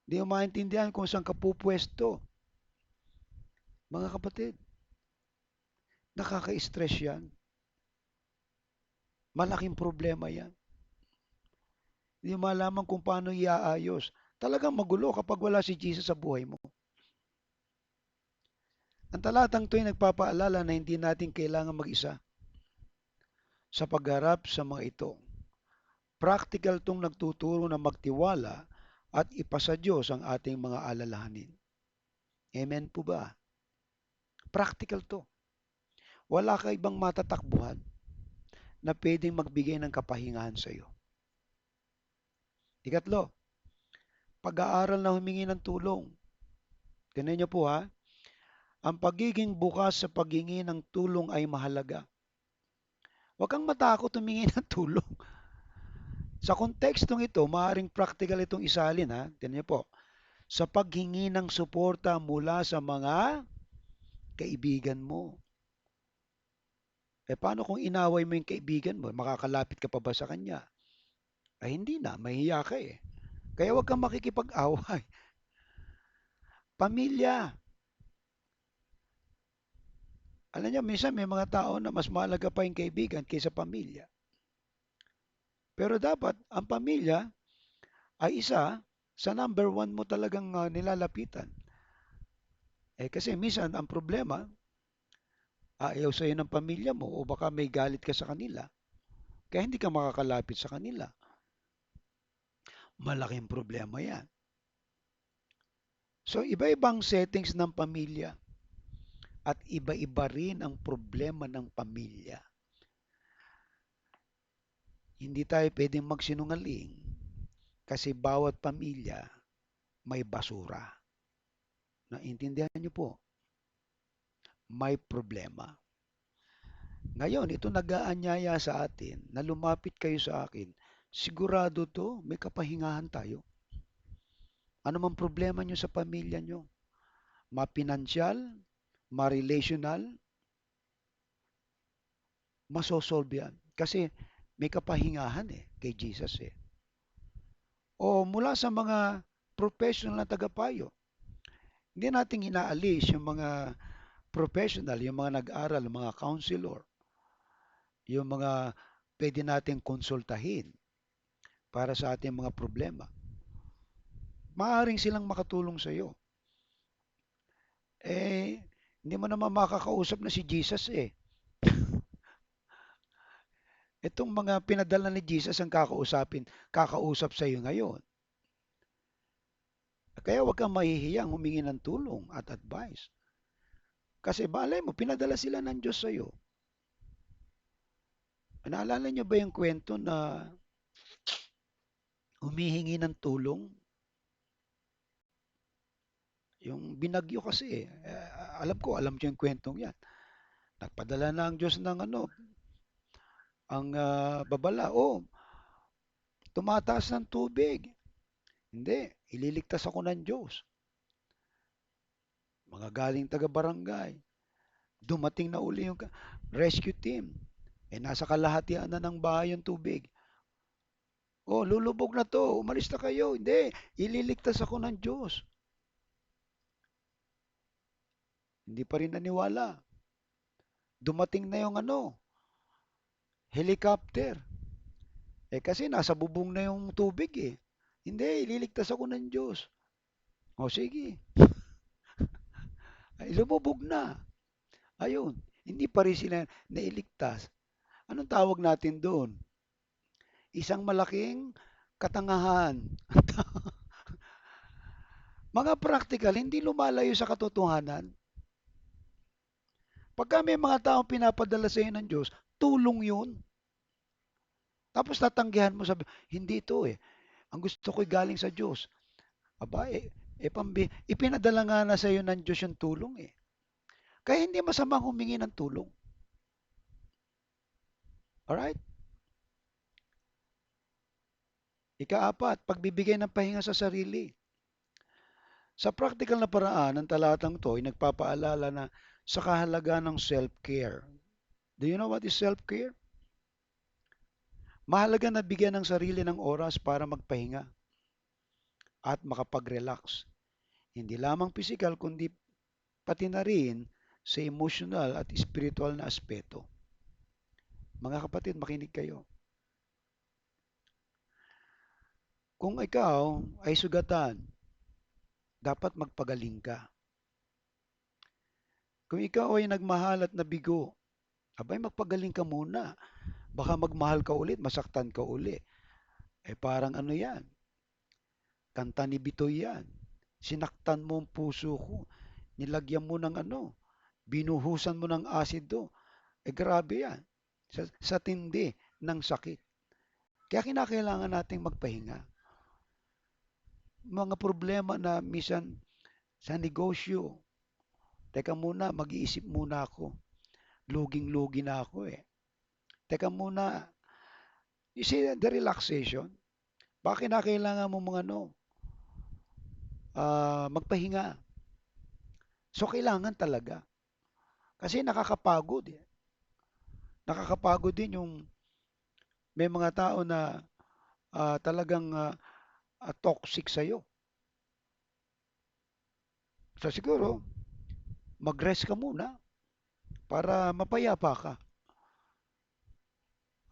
Hindi mo maintindihan kung saan ka pupwesto. Mga kapatid, nakaka-stress yan. Malaking problema yan. Hindi mo malaman kung paano iaayos. Talagang magulo kapag wala si Jesus sa buhay mo. Ang talatang ito ay nagpapaalala na hindi natin kailangan mag-isa sa pagharap sa mga ito. Practical tong nagtuturo na magtiwala at ipasa Diyos ang ating mga alalahanin. Amen po ba? Practical to. Wala ka ibang matatakbuhan na pwedeng magbigay ng kapahingahan sa iyo. Ikatlo, pag-aaral na humingi ng tulong. Tingnan niyo po ha, ang pagiging bukas sa paghingi ng tulong ay mahalaga. Huwag kang matakot humingi ng tulong. Sa kontekstong ito, maaaring practical itong isalin ha. Tingnan niyo po, sa paghingi ng suporta mula sa mga kaibigan mo. Paano kung inaway mo yung kaibigan mo? Makakalapit ka pa ba sa kanya? Ay hindi na, mahiya ka Kaya huwag kang makikipag-away. Pamilya. Alam niyo, minsan may mga tao na mas mahalaga pa yung kaibigan kaysa pamilya. Pero dapat, ang pamilya ay isa sa number one mo talagang nilalapitan. Kasi minsan, ang problema, ayaw sa'yo ng pamilya mo o baka may galit ka sa kanila. Kaya hindi ka makakalapit sa kanila. Malaking problema yan. So, iba-ibang settings ng pamilya at iba-iba rin ang problema ng pamilya. Hindi tayo pwedeng magsinungaling kasi bawat pamilya may basura. Naintindihan niyo po? May problema. Ngayon, ito nag-aanyaya sa atin na lumapit kayo sa akin. Sigurado to, may kapahingahan tayo. Ano man problema nyo sa pamilya nyo? Ma-financial, ma-relational, masosolve yan. Kasi may kapahingahan kay Jesus O mula sa mga professional na tagapayo. Hindi natin inaalis yung mga professional, yung mga nag-aral, mga counselor, yung mga pwede natin konsultahin para sa ating mga problema. Maaring silang makatulong sa iyo. Hindi mo naman makakausap na si Jesus Itong mga pinadala ni Jesus ang kakausap sa iyo ngayon. Kaya huwag kang mahihiyang humingi ng tulong at advice. Kasi balay mo, pinadala sila ng Diyos sa iyo. Naalala niyo ba yung kwento na humihingi ng tulong? Yung binagyo kasi alam ko yung kwentong yan. Nagpadala na ang Diyos ng ang babala. Tumataas ng tubig. Hindi, ililigtas ako ng Diyos. Mga galing taga-barangay. Dumating na uli yung rescue team. Nasa kalahatian na ng bahay yung tubig. Lulubog na to. Umalis na kayo. Hindi, ililigtas ako ng Diyos. Hindi pa rin naniwala. Dumating na yung helicopter. Kasi nasa bubong na yung tubig Hindi, ililigtas ako ng Diyos. Sige. Ay, lumubog na. Ayun, hindi pa rin sila nailigtas. Anong tawag natin doon? Isang malaking katangahan. Mga practical, hindi lumalayo sa katotohanan. Pagka may mga taong pinapadala sa iyo ng Diyos, tulong yun. Tapos tatanggihan mo, sabi, hindi ito eh. Ang gusto ko'y galing sa Diyos. Aba, ipinadala nga na sa iyo ng Diyos yung tulong eh. Kaya hindi masamang humingi ng tulong. Alright? Ikaapat, pagbibigay ng pahinga sa sarili. Sa practical na paraan, ang talatang to ay nagpapaalala na sa kahalagahan ng self-care. Do you know what is self-care? Mahalaga na bigyan ng sarili ng oras para magpahinga at makapag-relax. Hindi lamang physical, kundi pati na rin sa emotional at spiritual na aspeto. Mga kapatid, makinig kayo. Kung ikaw ay sugatan, dapat magpagaling ka. Kung ikaw ay nagmahal at nabigo, abay magpagaling ka muna. Baka magmahal ka ulit, masaktan ka uli. Parang ano yan, kanta ni Bitoy yan. Sinaktan mo ang puso ko, nilagyan mo ng ano, binuhusan mo ng asido. Grabe yan. Sa tindi ng sakit. Kaya kinakailangan nating magpahinga. Mga problema na misan sa negosyo. Teka muna, mag-iisip muna ako. Luging-lugi na ako eh. Teka muna, you see the relaxation? Bakit kinakailangan mo mga ano, magpahinga? So, kailangan talaga. Kasi nakakapagod eh. Nakakapagod din yung may mga tao na talagang toxic sa'yo. So, siguro, mag-rest ka muna para mapayapa ka.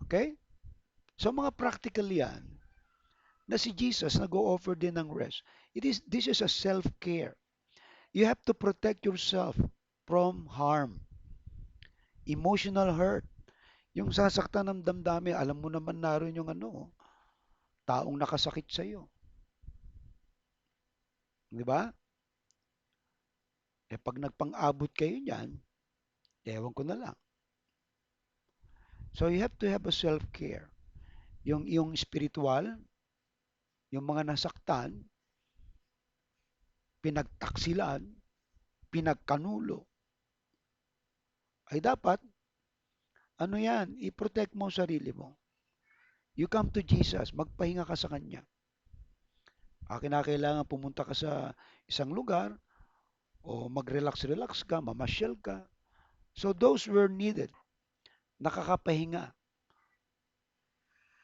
Okay? So, mga practical yan na si Jesus nag-o-offer din ng rest. This is a self-care. You have to protect yourself from harm, emotional hurt. Yung sasaktan ng damdamin, alam mo naman naroon yung ano, taong nakasakit sa iyo. Di ba? Pag nagpang-abot kayo niyan, ewan ko na lang. So you have to have a self-care. Yung spiritual, yung mga nasaktan, pinagtaksilan, pinagkanulo, ay dapat, ano yan, i-protect mo ang sarili mo. You come to Jesus, magpahinga ka sa Kanya. Kinakailangan pumunta ka sa isang lugar, o mag-relax-relax ka, mamasyal ka. So those were needed. Nakakapahinga.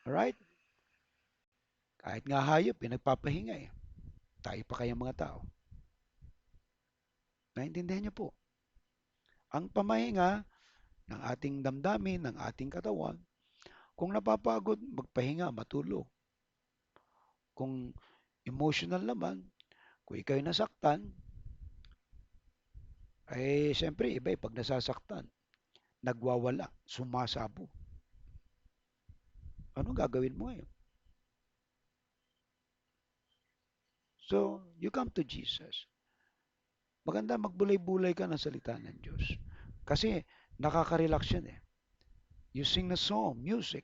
Alright? Kahit nga hayop, pinagpapahinga eh. Tayo pa kayang mga tao. Naintindihan niyo po. Ang pamahinga ng ating damdamin, ng ating katawan, kung napapagod, magpahinga, matulog. Kung emotional naman, kung ikaw ay nasaktan, siyempre, iba pag nasasaktan, nagwawala, sumasabo. Anong gagawin mo ngayon? So, you come to Jesus. Maganda magbulay-bulay ka ng salita ng Diyos. Kasi nakaka-relax yan eh. You sing a song, music.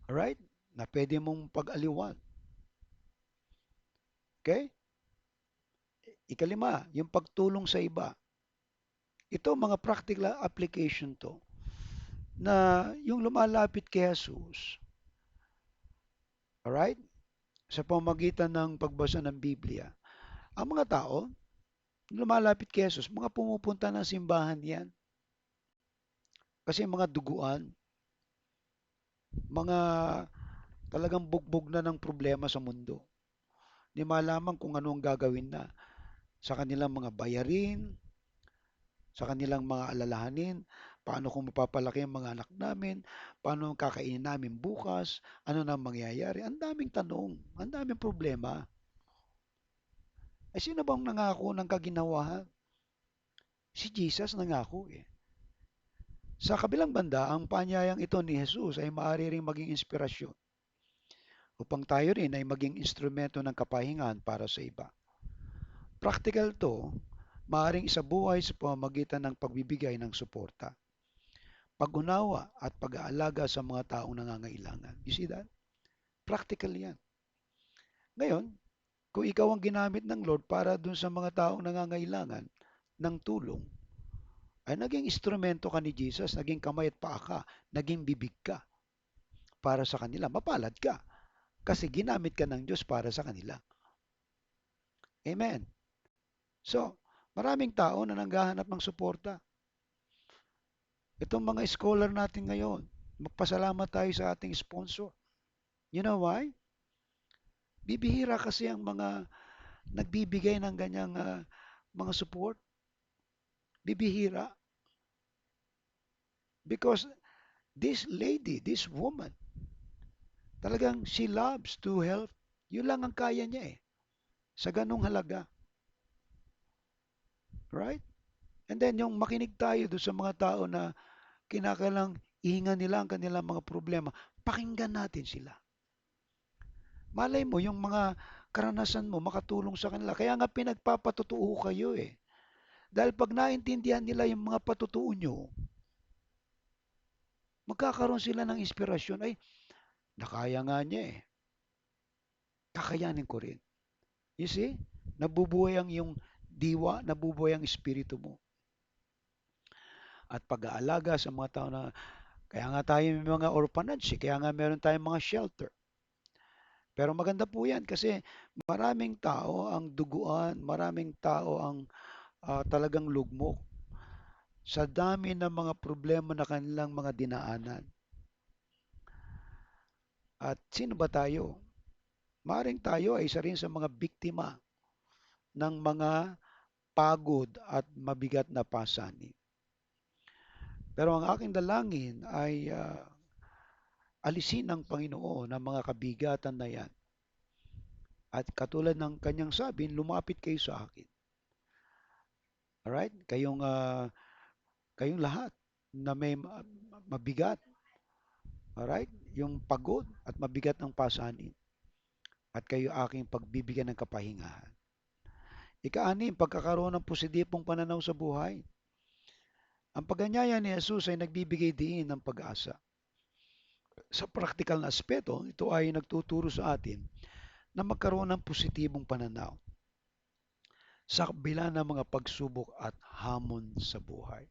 Alright? Na pwede mong pag-aliwan. Okay? Ikalima, yung pagtulong sa iba. Ito, mga practical application to na yung lumalapit kay Jesus. Alright? Sa pamagitan ng pagbasa ng Biblia. Ang mga tao, lumalapit kay Jesus, mga pumupunta ng simbahan yan. Kasi mga duguan, mga talagang bugbog na ng problema sa mundo. Di malaman kung ano ang gagawin na sa kanilang mga bayarin, sa kanilang mga alalahanin, paano kung mapapalaki ang mga anak namin, paano kakainin namin bukas, ano na mangyayari. Ang daming tanong, ang daming problema. Sino bang nangako ng kaginawahan? Si Jesus nangako eh. Sa kabilang banda, ang panyayang ito ni Jesus ay maaari ring maging inspirasyon upang tayo rin ay maging instrumento ng kapahingan para sa iba. Practical to Maaring isabuhay sa pamamagitan ng pagbibigay ng suporta, pag-unawa at pag-aalaga sa mga taong nangangailangan. You see that? Practical yan. Ngayon, kung ikaw ang ginamit ng Lord para dun sa mga taong nangangailangan ng tulong, ay naging instrumento ka ni Jesus, naging kamay at paa ka, naging bibig ka para sa kanila. Mapalad ka kasi ginamit ka ng Diyos para sa kanila. Amen. So, maraming tao na nanghahanap ng suporta. Itong mga scholar natin ngayon, magpasalamat tayo sa ating sponsor. You know why? Bibihira kasi ang mga nagbibigay ng ganyang mga support. Bibihira. Because this lady, this woman, talagang she loves to help. Yun lang ang kaya niya eh. Sa ganong halaga. Right? And then yung makinig tayo doon sa mga tao na kinakailang ihingan nila ang kanilang mga problema, pakinggan natin sila. Malay mo, yung mga karanasan mo makatulong sa kanila. Kaya nga pinagpapatutuo kayo eh. Dahil pag naintindihan nila yung mga patutuo nyo, magkakaroon sila ng inspirasyon. Ay, nakaya nga niya eh. Kakayanin ko rin. You see? Nabubuhay ang iyong diwa, nabubuhay ang espiritu mo. At pag-aalaga sa mga tao na, kaya nga tayo may mga orphanage, kaya nga meron tayong mga shelter. Pero maganda po yan kasi maraming tao ang duguan, maraming tao ang talagang lugmok sa dami ng mga problema na kanilang mga dinaanan. At sino ba tayo? Maring tayo ay isa rin sa mga biktima ng mga pagod at mabigat na pasanin. Pero ang aking dalangin ay alisin ng Panginoon ang mga kabigatan na yan. At katulad ng kanyang sabi, lumapit kayo sa akin. Alright? Kayong lahat na may mabigat. Alright? Yung pagod at mabigat ng pasanin. At kayo aking pagbibigyan ng kapahingahan. Ika-anim, pagkakaroon ng positibong pananaw sa buhay. Ang paganyaya ni Jesus ay nagbibigay diin ng pag-asa. Sa praktikal na aspeto, ito ay nagtuturo sa atin na magkaroon ng positibong pananaw sa kabila ng mga pagsubok at hamon sa buhay.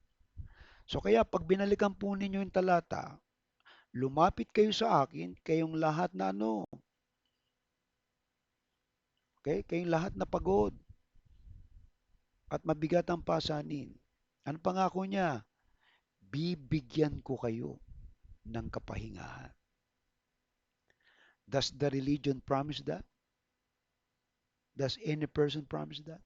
So kaya pag binalikan po ninyo yung talata, lumapit kayo sa akin, kayong lahat na okay, kayong lahat na pagod at mabigat ang pasanin. Ano pangako niya? Bibigyan ko kayo ng kapahingahan. Does the religion promise that? Does any person promise that?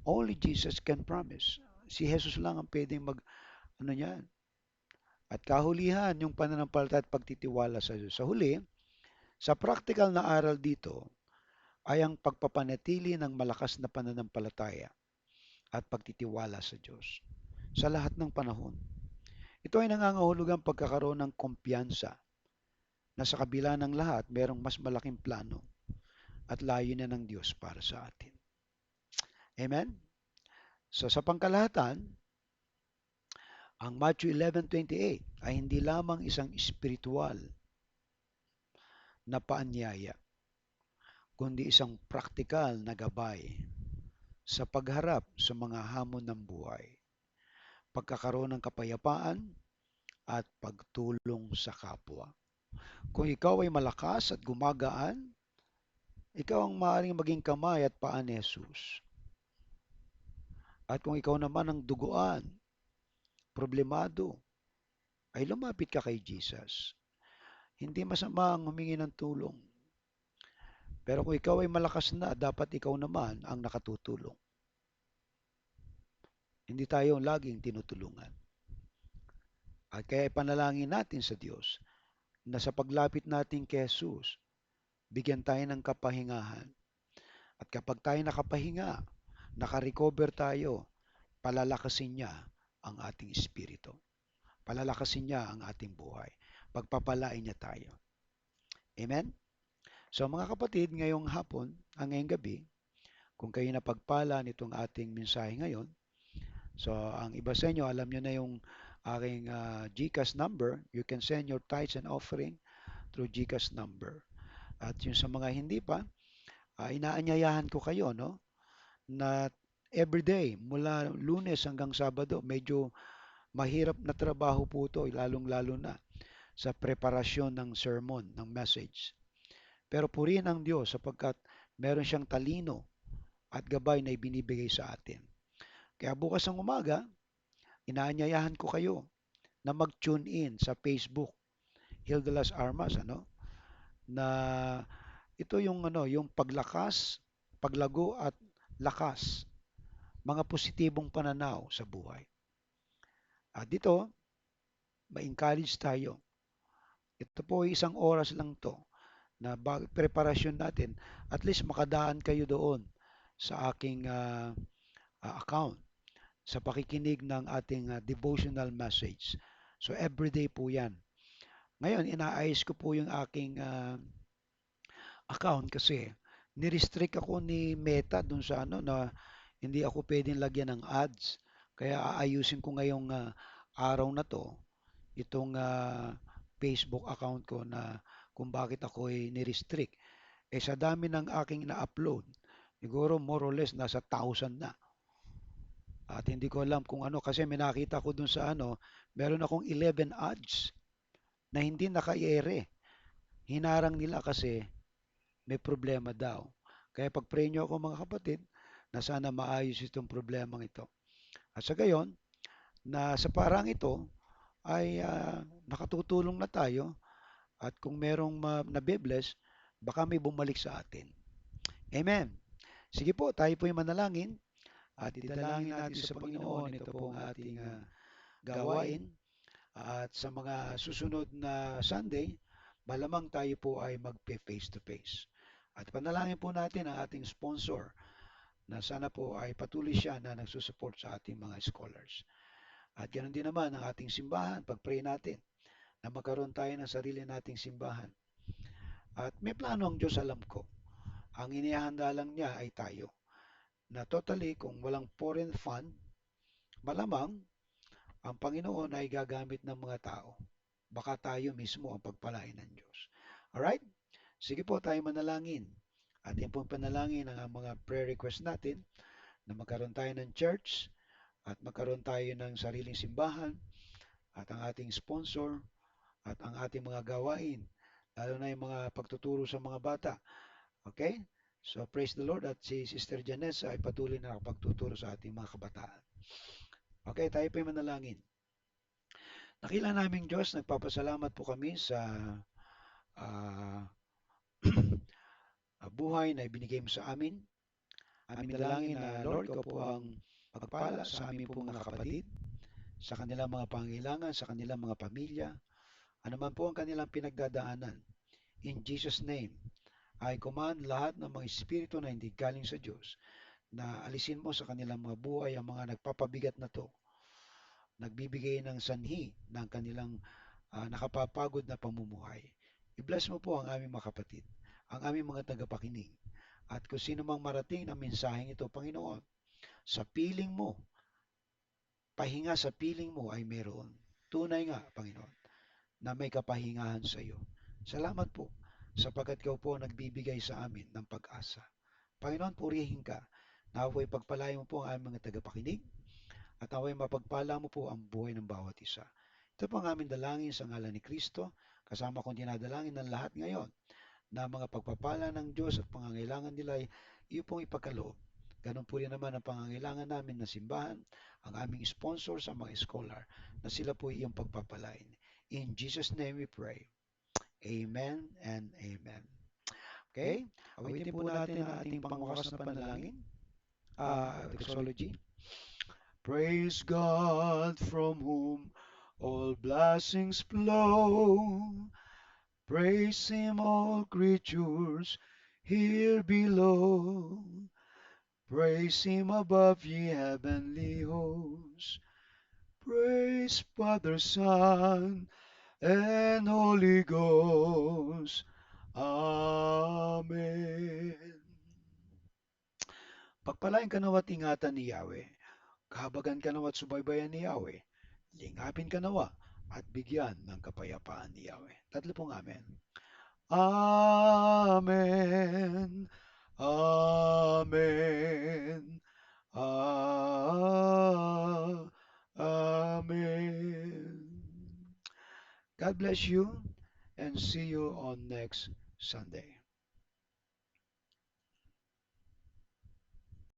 Only Jesus can promise. Si Jesus lang ang pwedeng ano yan. At kahulihan, yung pananampalataya at pagtitiwala sa Diyos. Sa huli, sa practical na aral dito, ay ang pagpapanatili ng malakas na pananampalataya at pagtitiwala sa Diyos sa lahat ng panahon. Ito ay nangangahulugang pagkakaroon ng kumpiyansa na sa kabila ng lahat, merong mas malaking plano at layunin ng Diyos para sa atin. Amen? So sa pangkalahatan, ang Matthew 11:28 ay hindi lamang isang espiritual na paanyaya, kundi isang praktikal na gabay sa pagharap sa mga hamon ng buhay, pagkakaroon ng kapayapaan at pagtulong sa kapwa. Kung ikaw ay malakas at gumagaan, ikaw ang maaaring maging kamay at paa ni Jesus. At kung ikaw naman ang duguan, problemado, ay lumapit ka kay Jesus. Hindi masama ang humingi ng tulong. Pero kung ikaw ay malakas na, dapat ikaw naman ang nakatutulong. Hindi tayo laging tinutulungan. At kaya ipanalangin natin sa Diyos na sa paglapit natin kay Jesus, bigyan tayo ng kapahingahan. At kapag tayo nakapahinga, nakarecover tayo, palalakasin niya ang ating espiritu. Palalakasin niya ang ating buhay. Pagpapalain niya tayo. Amen? So mga kapatid, ngayong hapon, ngayong gabi, kung kayo napagpala nitong ating mensahe ngayon. So, ang iba sa inyo, alam nyo na yung aking GCash number. You can send your tithes and offering through GCash number. At yung sa mga hindi pa, inaanyayahan ko kayo, no, na everyday, mula Lunes hanggang Sabado, medyo mahirap na trabaho po ito, lalong-lalo na sa preparasyon ng sermon, ng message. Pero purihin ang Diyos sapagkat meron siyang talino at gabay na ibinibigay sa atin. Kaya bukas ng umaga, inaanyayahan ko kayo na mag-tune in sa Facebook, Hilda Las Armas, na ito yung yung paglakas, paglago at lakas, mga positibong pananaw sa buhay. At dito, ma-encourage tayo. Ito po ay isang oras lang to na preparasyon natin. At least makadaan kayo doon sa aking account sa pakikinig ng ating devotional message. So everyday po 'yan. Ngayon, inaayos ko po yung aking account kasi ni-restrict ako ni Meta dun sa na hindi ako pwedeng lagyan ng ads. Kaya aayusin ko ngayong araw na to itong Facebook account ko na kung bakit ako ay ni-restrict. Eh sa dami ng aking na-upload, siguro more or less nasa 1,000 na. At hindi ko alam kung ano kasi may nakita ko dun sa meron akong 11 ads na hindi naka-ere. Hinarang nila kasi may problema daw. Kaya pag-pray nyo ako mga kapatid na sana maayos itong problemang ito. At sa gayon, na sa parang ito ay nakatutulong na tayo at kung merong nabibless, baka may bumalik sa atin. Amen. Sige po, tayo po yung manalangin at italangin natin sa Panginoon ito pong ating gawain at sa mga susunod na Sunday, malamang tayo po ay mag-face to face. At panalangin po natin ang ating sponsor na sana po ay patuloy siya na nagsusupport sa ating mga scholars. At ganoon din naman ang ating simbahan, pag-pray natin na magkaroon tayo ng sarili nating simbahan. At may plano ang Diyos, alam ko. Ang inihanda lang niya ay tayo. Na totally, kung walang foreign fund, malamang ang Panginoon ay gagamit ng mga tao. Baka tayo mismo ang pagpalain ng Diyos. Alright? Sige po, tayo manalangin. Atin pong panalangin ang mga prayer request natin na magkaroon tayo ng church at magkaroon tayo ng sariling simbahan at ang ating sponsor at ang ating mga gawain, lalo na yung mga pagtuturo sa mga bata. Okay? So praise the Lord at si Sister Janessa ay patuloy na nakapagtuturo sa ating mga kabataan. Okay, tayo po yung manalangin. Nakila naming Diyos, nagpapasalamat po kami sa uh, buhay na ibinigay mo sa amin. Amin dalangin na Lord, ko po ang pagpala sa amin po mga kapatid, sa kanilang mga pangailangan, sa kanilang mga pamilya, ano man po ang kanilang pinagdadaanan. In Jesus' name, I command lahat ng mga espiritu na hindi galing sa Diyos na alisin mo sa kanilang mga buhay ang mga nagpapabigat na to, nagbibigay ng sanhi ng kanilang nakapapagod na pamumuhay. I-bless mo po ang aming mga kapatid, ang aming mga tagapakinig, at kung sino mang marating ng mensaheng ito, Panginoon, sa piling mo, pahinga sa piling mo ay meron. Tunay nga, Panginoon, na may kapahingahan sa iyo. Salamat po, sapagkat ikaw po nagbibigay sa amin ng pag-asa. Panginoon, purihin ka. Naway pagpalain mo po ang aming mga tagapakinig at naway mapagpala mo po ang buhay ng bawat isa. Ito po ang aming dalangin sa ngalan ni Kristo, kasama kong dinadalangin ng lahat ngayon na mga pagpapala ng Diyos at pangangailangan nila ay iyo pong ipagkaloob. Ganun po rin naman ang pangangailangan namin na simbahan, ang aming sponsors, ang mga scholar, na sila po iyong pagpapalain. In Jesus' name we pray. Amen and amen. Okay? Awitin po natin ang ating pangwakas na panalangin. Doxology. Praise God from whom all blessings flow. Praise Him, all creatures here below. Praise Him above, ye heavenly hosts. Praise Father, Son, and Holy Ghost. Amen. Pagpalain ka nawa't ingatan ni Yahweh. Kahabagan ka nawa't subaybayan ni Yahweh. Lingapin ka nawa at bigyan ng kapayapaan ni Yahweh. Tatlo pong amen. Amen. Amen. Amen. God bless you and see you on next Sunday.